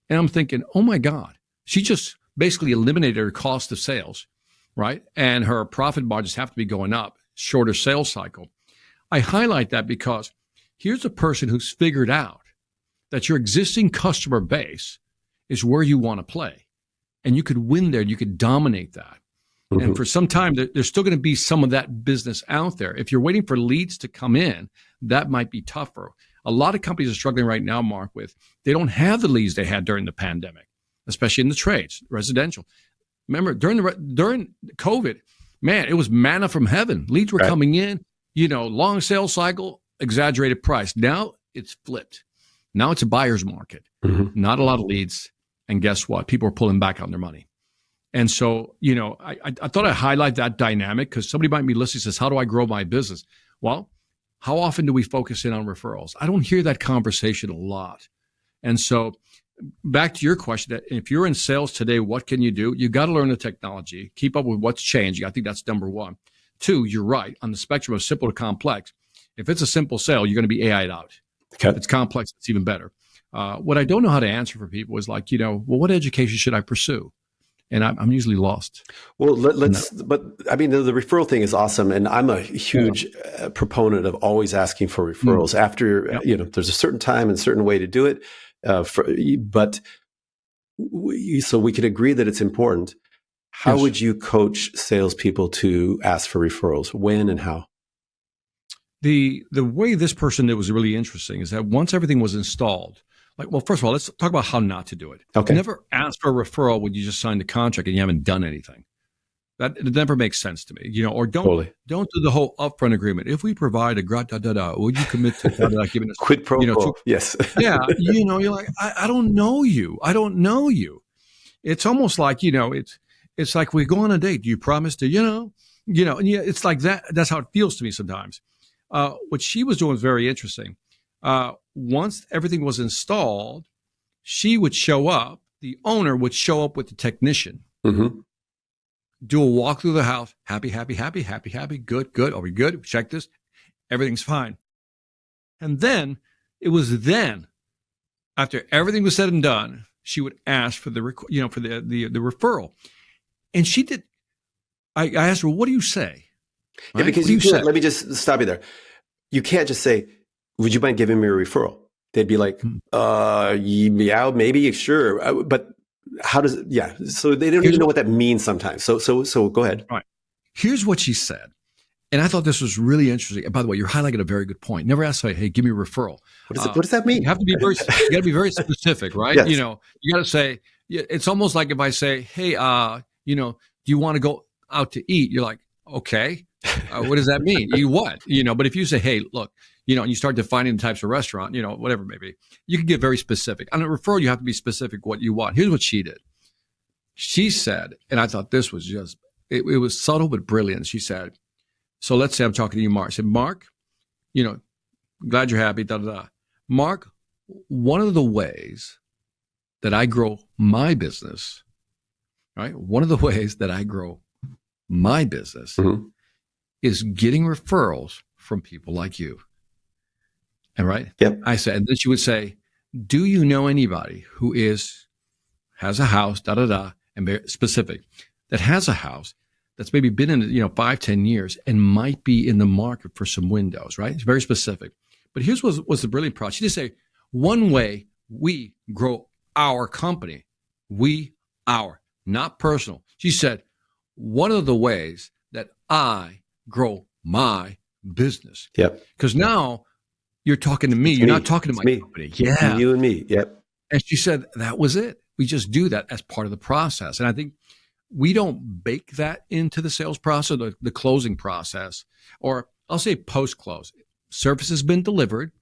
And I'm thinking, oh my God, she just basically eliminated her cost of sales, right? And her profit margins have to be going up, shorter sales cycle. I highlight that because here's a person who's figured out that your existing customer base is where you want to play. And you could win there. You could dominate that. And for some time, there's still going to be some of that business out there. If you're waiting for leads to come in, that might be tougher. A lot of companies are struggling right now, Mark, they don't have the leads they had during the pandemic, especially in the trades, residential. Remember, during COVID, man, it was manna from heaven. Leads were coming in, long sales cycle, exaggerated price. Now it's flipped. Now it's a buyer's market. Not a lot of leads. And guess what? People are pulling back on their money. And so, I thought I'd highlight that dynamic because somebody might be listening and says, how do I grow my business? Well, how often do we focus in on referrals? I don't hear that conversation a lot. And so back to your question, that if you're in sales today, what can you do? You got to learn the technology, keep up with what's changing. I think that's number one. 2, you're right. On the spectrum of simple to complex, if it's a simple sale, you're going to be AI'd out. Okay. If it's complex, it's even better. What I don't know how to answer for people is like, well, what education should I pursue? and I'm usually lost. Well, but I mean, the referral thing is awesome. And I'm a huge proponent of always asking for referrals after, there's a certain time and certain way to do it. So we could agree that it's important. How would you coach salespeople to ask for referrals? When and how? The way this person did was really interesting is that once everything was installed, first of all, let's talk about how not to do it. Okay. Never ask for a referral when you just signed a contract and you haven't done anything. That it never makes sense to me. Or don't do the whole upfront agreement. If we provide a would you commit to giving us quid pro quo? Yes. Yeah. You're like, I don't know you. I don't know you. It's almost like, it's like we go on a date. Do you promise to, and it's like that. That's how it feels to me sometimes. What she was doing was very interesting. Once everything was installed, she would show up. The owner would show up with the technician, do a walk through the house. Happy, happy, happy, happy, happy. Good, good. Are we good? Check this. Everything's fine. And then after everything was said and done, she would ask for the referral, and she did. I asked her, "What do you say?" Right? Yeah, because let me just stop you there. You can't just say, "Would you mind giving me a referral?" They'd be like, "Yeah, maybe, sure." But how does it? Yeah, so they don't even know what that means sometimes. So go ahead. All right. Here's what she said, and I thought this was really interesting. And by the way, you're highlighting a very good point. Never ask, "Hey, give me a referral." What does that mean? You have to be you got to be very specific, right? Yes. You got to say. It's almost like if I say, "Hey, do you want to go out to eat?" You're like, "Okay." What does that mean? What? But if you say, "Hey, look," and you start defining the types of restaurant, whatever it may be, you can get very specific. On a referral, you have to be specific what you want. Here's what she did. She said, and I thought this was just, it was subtle but brilliant. She said, so let's say I'm talking to you, Mark. I said, "Mark, glad you're happy, da, da, da. Mark, one of the ways that I grow my business, right? One of the ways that I grow my business is getting referrals from people like you." And right? Yep. I said, and then she would say, "Do you know anybody who has a house, da, da, da," and very specific, that has a house that's maybe been in it, 5-10 years and might be in the market for some windows, right? It's very specific. But here's what's the brilliant part. She just say, one way we grow our company, not personal. She said, one of the ways that I grow my business. Yep. Because now you're talking to me. You're not talking to my company. Yeah. You and me. Yep. And she said, that was it. We just do that as part of the process. And I think we don't bake that into the sales process, the closing process, or I'll say post-close. Service has been delivered,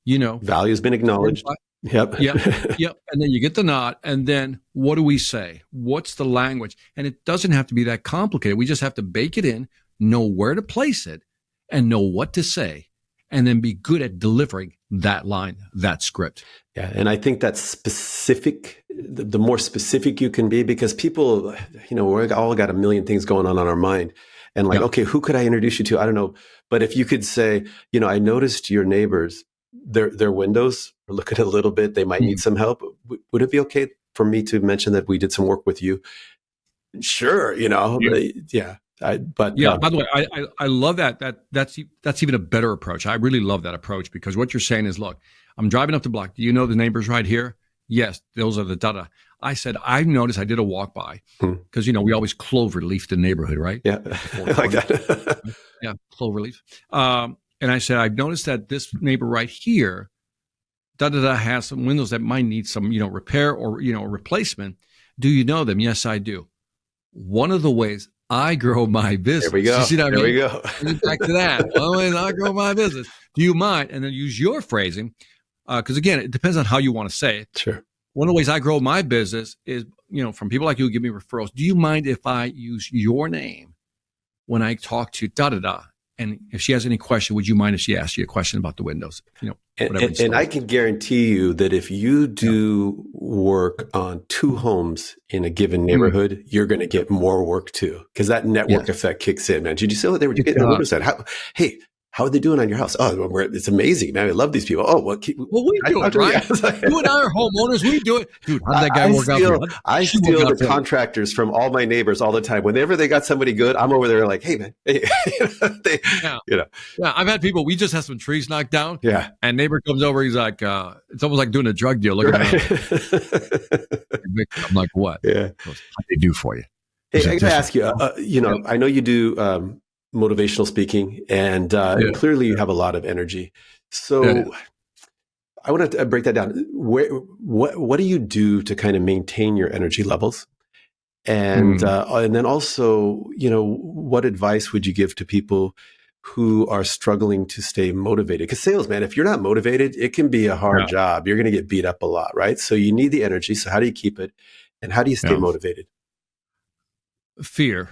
Value has been acknowledged. Yep. Yep. And then you get the nod. And then what do we say? What's the language? And it doesn't have to be that complicated. We just have to bake it in, know where to place it, and know what to say, and then be good at delivering that line, that script. Yeah. And I think that's specific. The more specific you can be, because people, we're all got a million things going on our mind. And okay, who could I introduce you to? I don't know. But if you could say, I noticed your neighbors, their windows are looking a little bit, they might need some help. Would it be okay for me to mention that we did some work with you? Sure. Yeah. By the way, I love that. That's even a better approach. I really love that approach, because what you're saying is, look, I'm driving up the block. Do you know the neighbors right here? Yes, those are the da-da. I said, I noticed, I did a walk by, because, we always clover leaf the neighborhood, right? Yeah, I like that. Yeah, clover leaf. And I said, I've noticed that this neighbor right here, da-da-da, has some windows that might need some, repair or, replacement. Do you know them? Yes, I do. One of the ways I grow my business. There we go. You see what I mean? There we go. Back to that. One of the ways I grow my business. Do you mind? And then use your phrasing. Because again, it depends on how you want to say it. Sure. One of the ways I grow my business is, from people like you who give me referrals. Do you mind if I use your name when I talk to da-da-da? And if she has any question, would you mind if she asks you a question about the windows? And I can guarantee you that if you do work on 2 homes in a given neighborhood, you're going to get more work too, because that network effect kicks in, man. Did you see what they were getting? What was that? Hey, how are they doing on your house? Oh, it's amazing, man. I love these people. Oh, Well, we do it, right? You and I are homeowners. We do it. Dude, how did that guy work out for you? I steal the contractors from all my neighbors all the time. Whenever they got somebody good, I'm over there like, hey, man. Hey. Yeah, I've had people, we just had some trees knocked down. Yeah. And neighbor comes over. He's like, it's almost like doing a drug deal. Look at me. I'm like, what? Yeah. What they do for you? Hey, I got to ask you, I know you do motivational speaking, and clearly you have a lot of energy. So I want to break that down. What do you do to kind of maintain your energy levels? And then also, what advice would you give to people who are struggling to stay motivated? Because sales, man, if you're not motivated, it can be a hard job. You're going to get beat up a lot, right? So you need the energy. So how do you keep it? And how do you stay motivated? Fear.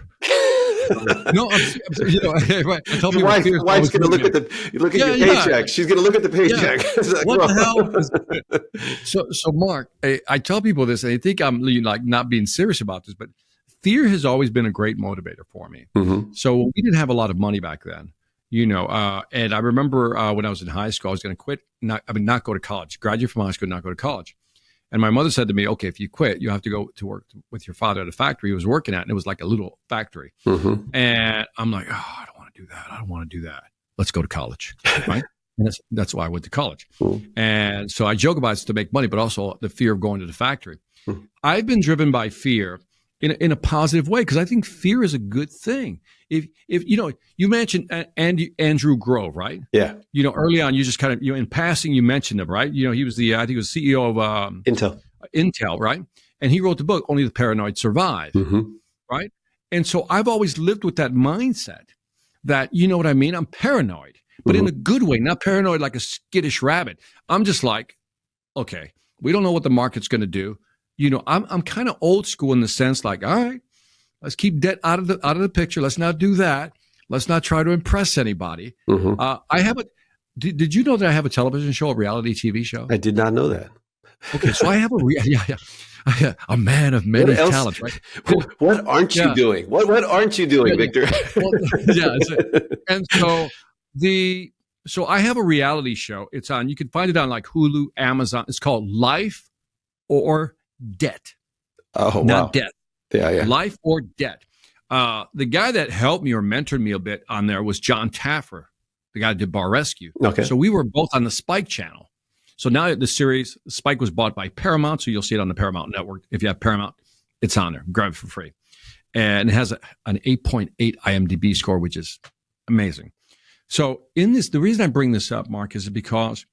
No, I tell your wife's going to look at your paycheck. Yeah. She's going to look at the paycheck. Yeah. Like, what the hell? So Mark, I tell people this, and I think I'm like not being serious about this, but fear has always been a great motivator for me. Mm-hmm. So we didn't have a lot of money back then, and I remember when I was in high school, I was going to quit, not go to college, graduate from high school, not go to college. And my mother said to me, okay, if you quit, you have to go to work with your father at a factory he was working at. And it was like a little factory. Mm-hmm. And I'm like, I don't want to do that. I don't want to do that. Let's go to college. Right. And that's why I went to college. Mm-hmm. And so I joke about it to make money, but also the fear of going to the factory. Mm-hmm. I've been driven by fear in a positive way, because I think fear is a good thing. If you mentioned Andrew Grove, right? Yeah. Early on, you just kind of, in passing, you mentioned him, right? He was I think he was CEO of Intel, right? And he wrote the book, Only the Paranoid Survive, right? And so I've always lived with that mindset that, you know what I mean? I'm paranoid, but in a good way, not paranoid like a skittish rabbit. I'm just like, okay, we don't know what the market's going to do. I'm kind of old school in the sense like, all right, let's keep debt out of the picture. Let's not do that. Let's not try to impress anybody. Mm-hmm. Did you know that I have a television show, a reality TV show? I did not know that. Okay, so I have a man of many talents, right? What aren't you doing? What aren't you doing, Victor? And so I have a reality show. It's on. You can find it on like Hulu, Amazon. It's called Life or Debt. Oh, not debt. Yeah. Life or Debt. The guy that helped me or mentored me a bit on there was John Taffer, the guy that did Bar Rescue. Okay. So we were both on the Spike channel. So now the series, Spike was bought by Paramount, so you'll see it on the Paramount Network. If you have Paramount, it's on there. Grab it for free. And it has an 8.8 IMDb score, which is amazing. So the reason I bring this up, Mark, is because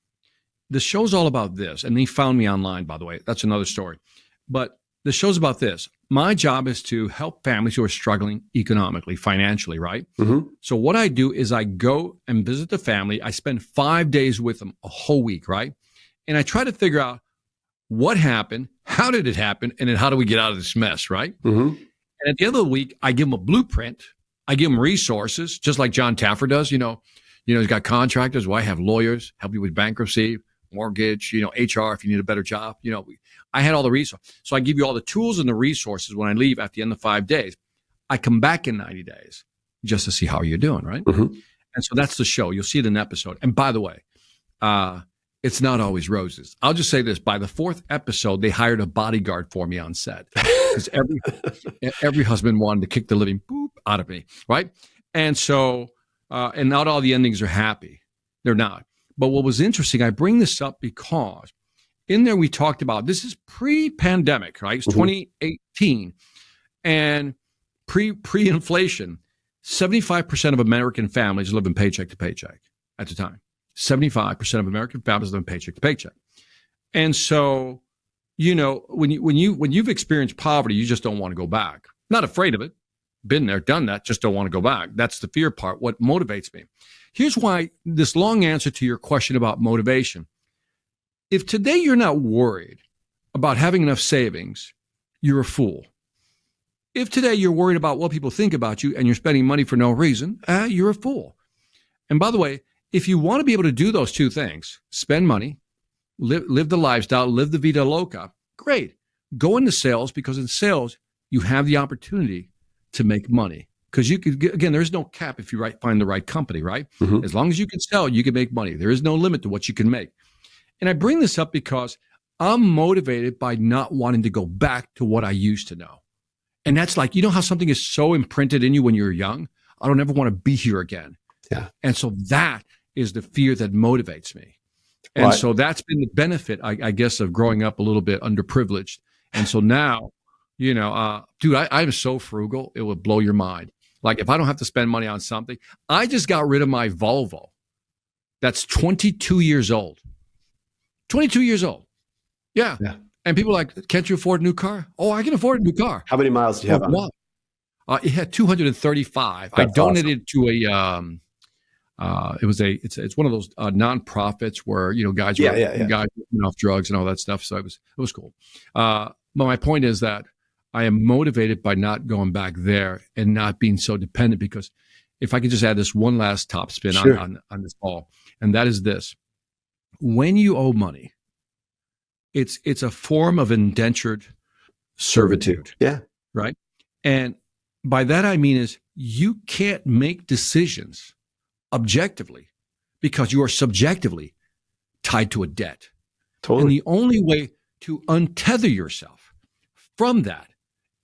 the show's all about this. And he found me online, by the way. That's another story. But the show's about this. My job is to help families who are struggling economically, financially, right? Mm-hmm. So what I do is I go and visit the family. I spend 5 days with them, a whole week, right? And I try to figure out what happened, how did it happen, and then how do we get out of this mess, right? Mm-hmm. And at the end of the week, I give them a blueprint. I give them resources, just like John Taffer does. He's got contractors. Well, I have lawyers, help you with bankruptcy, mortgage, HR if you need a better job. I had all the resources. So I give you all the tools and the resources when I leave at the end of 5 days. I come back in 90 days just to see how you're doing, right? Mm-hmm. And so that's the show. You'll see it in an episode. And by the way, it's not always roses. I'll just say this. By the 4th episode, they hired a bodyguard for me on set. Because every husband wanted to kick the living out of me, right? And so, and not all the endings are happy. They're not. But what was interesting, I bring this up because in there we talked about, this is pre-pandemic, right? It's 2018. And pre-inflation, 75% of American families live in paycheck to paycheck at the time. 75% of American families live in paycheck to paycheck. And so, when you've experienced poverty, you just don't want to go back. Not afraid of it. Been there, done that, just don't want to go back. That's the fear part, what motivates me. Here's why, this long answer to your question about motivation. If today you're not worried about having enough savings, you're a fool. If today you're worried about what people think about you and you're spending money for no reason, you're a fool. And by the way, if you want to be able to do those two things, spend money, live the lifestyle, live the vida loca, great. Go into sales, because in sales, you have the opportunity to make money. because you could, again, there's no cap if you find the right company, right? Mhm. As long as you can sell, you can make money. There is no limit to what you can make. And I bring this up because I'm motivated by not wanting to go back to what I used to know. And that's like, you know how something is so imprinted in you when you're young? I don't ever want to be here again. Yeah. And so that is the fear that motivates me. And Right. so that's been the benefit, I guess, of growing up a little bit underprivileged. And so now, dude, I'm so frugal, it would blow your mind. Like if I don't have to spend money on something, I just got rid of my Volvo. That's 22 years old. 22 years old. Yeah. Yeah. And people are like, can't you afford a new car? Oh, I can afford a new car. How many miles do you have on it? It had 235. I That's donated it to a it's one of those nonprofits where guys were guys off drugs and all that stuff. So it was cool. But my point is that I am motivated by not going back there and not being so dependent. Because if I could just add this one last top spin Sure. on this ball, and that is this: when you owe money, it's a form of indentured servitude. Yeah. Right. And by that I mean is you can't make decisions objectively because you are subjectively tied to a debt. Totally. And the only way to untether yourself from that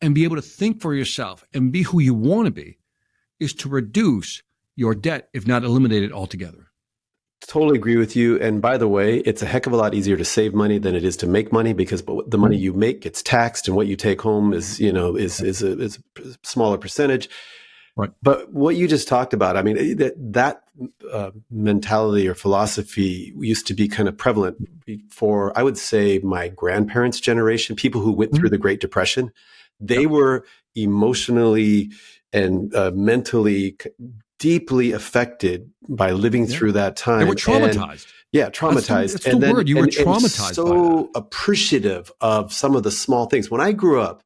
and be able to think for yourself and be who you want to be is to reduce your debt, if not eliminate it altogether. Totally agree with you. And by the way, it's a heck of a lot easier to save money than it is to make money, because the money you make gets taxed, and what you take home is a smaller percentage. Right. But what you just talked about, I mean, that mentality or philosophy used to be kind of prevalent for, I would say, my grandparents' generation, people who went through the Great Depression. They were emotionally and mentally deeply affected by living through that time. They were traumatized. Traumatized. That's the word. You were traumatized. So appreciative of some of the small things. When I grew up,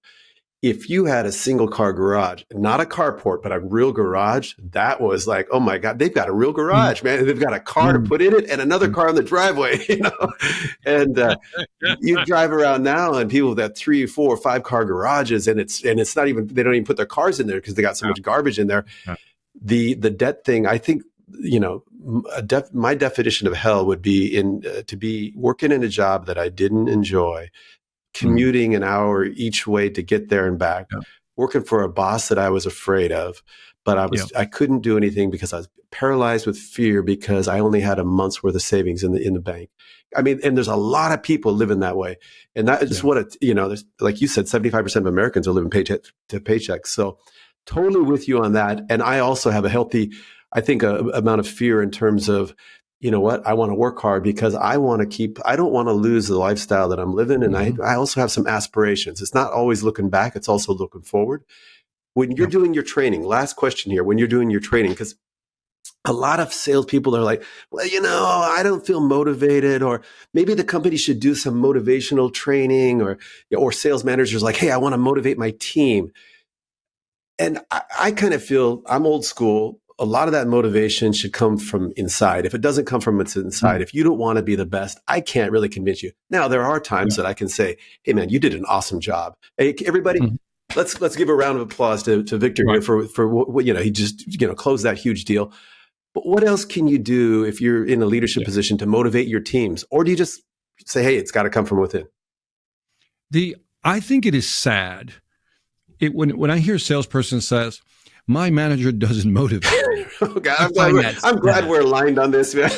if you had a single car garage, not a carport, but a real garage, that was like, oh my God, they've got a real garage, man. They've got a car to put in it and another car in the driveway, And you drive around now and people with that 3, 4, 5 car garages, and it's not even, they don't even put their cars in there because they got so much garbage in there. The debt thing, I think, my definition of hell would be to be working in a job that I didn't enjoy, commuting an hour each way to get there and back, working for a boss that I was afraid of, but I couldn't do anything because I was paralyzed with fear because I only had a month's worth of savings in the bank. I mean, and there's a lot of people living that way, and that is what there's, like you said, 75% of Americans are living paycheck to paycheck. So totally with you on that. And I also have a healthy, I think, amount of fear in terms of, you know what, I want to work hard because I don't want to lose the lifestyle that I'm living. And I also have some aspirations. It's not always looking back. It's also looking forward. When you're doing your training, last question here, when you're doing your training, because a lot of salespeople are like, well, I don't feel motivated, or maybe the company should do some motivational training, or sales managers like, hey, I want to motivate my team. And I kind of feel, I'm old school. A lot of that motivation should come from inside. If it doesn't come from inside, if you don't want to be the best, I can't really convince you. Now, there are times that I can say, hey, man, you did an awesome job. Hey, everybody, let's give a round of applause to Victor here for what, he just, closed that huge deal. But what else can you do if you're in a leadership position to motivate your teams? Or do you just say, hey, it's got to come from within? I think it is sad. When I hear a salesperson says, my manager doesn't motivate me. Okay, I'm glad we're aligned on this, man.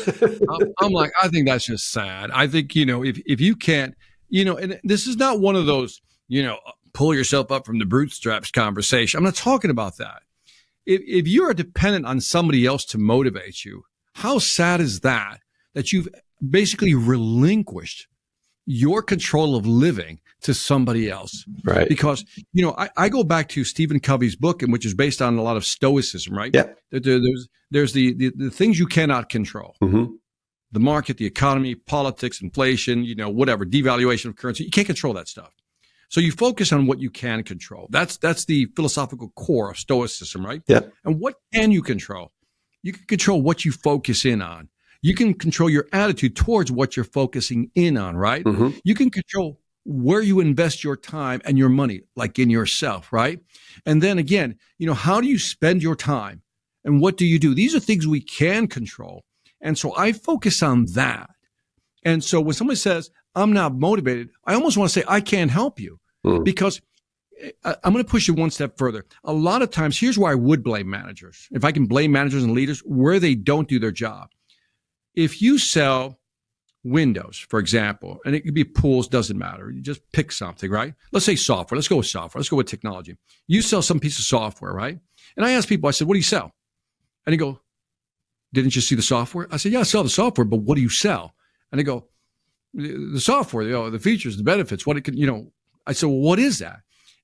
I'm like, I think that's just sad. I think, if you can't, and this is not one of those, pull yourself up from the bootstraps conversation. I'm not talking about that. If you are dependent on somebody else to motivate you, how sad is that you've basically relinquished your control of living to somebody else? Right. Because, I go back to Stephen Covey's book, which is based on a lot of stoicism, right? Yeah. There's the things you cannot control. The market, the economy, politics, inflation, whatever, devaluation of currency. You can't control that stuff. So you focus on what you can control. That's the philosophical core of stoicism, right? Yeah. And what can you control? You can control what you focus in on. You can control your attitude towards what you're focusing in on, right? You can control where you invest your time and your money, like in yourself, right? And then again, how do you spend your time and what do you do? These are things we can control. And so I focus on that. And so when somebody says, I'm not motivated, I almost want to say, I can't help you because I'm going to push you one step further. A lot of times, here's where I would blame managers. If I can blame managers and leaders where they don't do their job. If you sell windows, for example, and it could be pools, doesn't matter. You just pick something, right? Let's say software. Let's go with software. Let's go with technology. You sell some piece of software, right? And I ask people, I said, what do you sell? And they go, didn't you see the software? I said, yeah, I sell the software, but what do you sell? And they go, the software, the features, the benefits, what it can, I said, well, what is that?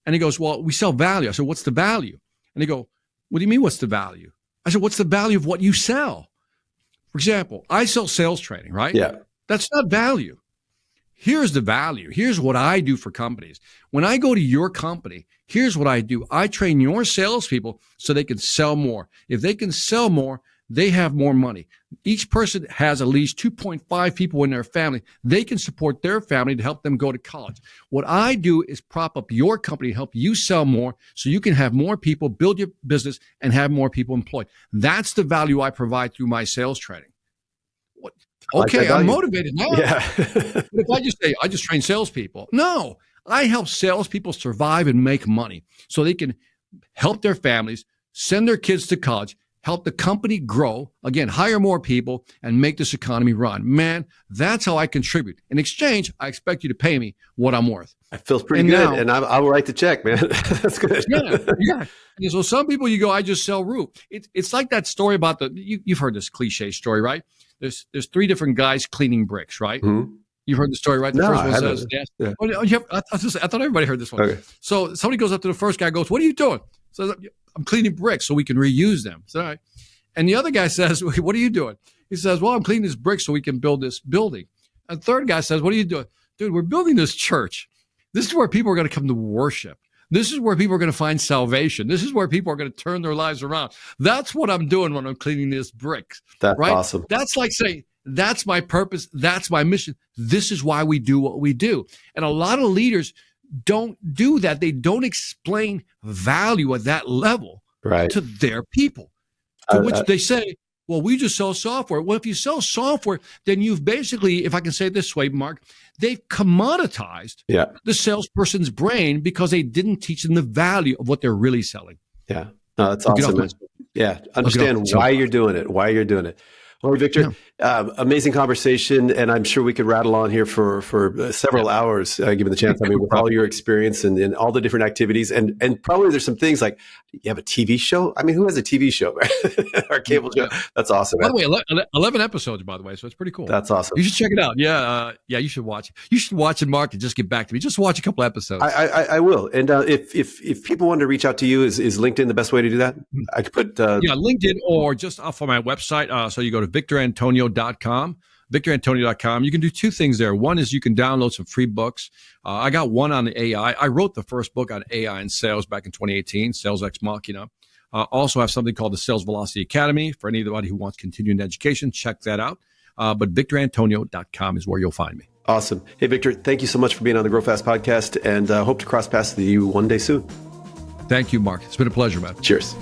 And he goes, well, we sell value. I said, what's the value? And they go, what do you mean, what's the value? I said, what's the value of what you sell? For example, I sell sales training, right? Yeah. That's not value. Here's the value. Here's what I do for companies. When I go to your company, here's what I do. I train your salespeople so they can sell more. If they can sell more, they have more money. Each person has at least 2.5 people in their family. They can support their family to help them go to college. What I do is prop up your company, help you sell more so you can have more people, build your business, and have more people employed. That's the value I provide through my sales training. What? Okay, I'm motivated now. Yeah. But if I just say, I just train salespeople. No, I help salespeople survive and make money so they can help their families, send their kids to college, help the company grow, again, hire more people, and make this economy run. Man, that's how I contribute. In exchange, I expect you to pay me what I'm worth. That feels pretty good, and I will write the check, man. That's good. Yeah. And so some people, you go, I just sell roof. It's like that story about you've heard this cliche story, right? There's three different guys cleaning bricks, right? Mm-hmm. You've heard the story, right? The first one says, yes. Yeah. I thought everybody heard this one. Okay. So somebody goes up to the first guy, goes, what are you doing? So I'm cleaning bricks so we can reuse them. So, all right. And the other guy says, what are you doing? He says, well, I'm cleaning this brick so we can build this building. And the third guy says, what are you doing? Dude, we're building this church. This is where people are going to come to worship. This is where people are going to find salvation. This is where people are going to turn their lives around. That's what I'm doing when I'm cleaning this bricks. That's right? Awesome. That's like saying, that's my purpose. That's my mission. This is why we do what we do. And a lot of leaders don't do that. They don't explain value at that level to their people, to which they say, well, we just sell software. Well, if you sell software, then you've basically, if I can say it this way, Mark, they've commoditized the salesperson's brain because they didn't teach them the value of what they're really selling. Yeah. No, that's awesome. Yeah. Understand why you're doing it, Well, Victor, amazing conversation, and I'm sure we could rattle on here for several hours, given the chance. I mean, with all your experience and all the different activities, and probably there's some things like you have a TV show. I mean, who has a TV show, right? Or cable show? That's awesome. By the way, 11 episodes, by the way, so it's pretty cool. That's awesome. You should check it out. Yeah, you should watch it. You should watch it, Mark, and just get back to me. Just watch a couple episodes. I will. And if people want to reach out to you, is LinkedIn the best way to do that? I could put LinkedIn or just off of my website. So you go to victorantonio.com. victorantonio.com. You can do two things there. One is you can download some free books. I got one on the AI. I wrote the first book on AI and sales back in 2018, Sales Ex Machina. Also have something called the Sales Velocity Academy for anybody who wants continuing education. Check that out. But victorantonio.com is where you'll find me. Awesome. Hey, Victor, thank you so much for being on the Grow Fast podcast, and hope to cross paths with you one day soon. Thank you, Mark. It's been a pleasure, man. Cheers.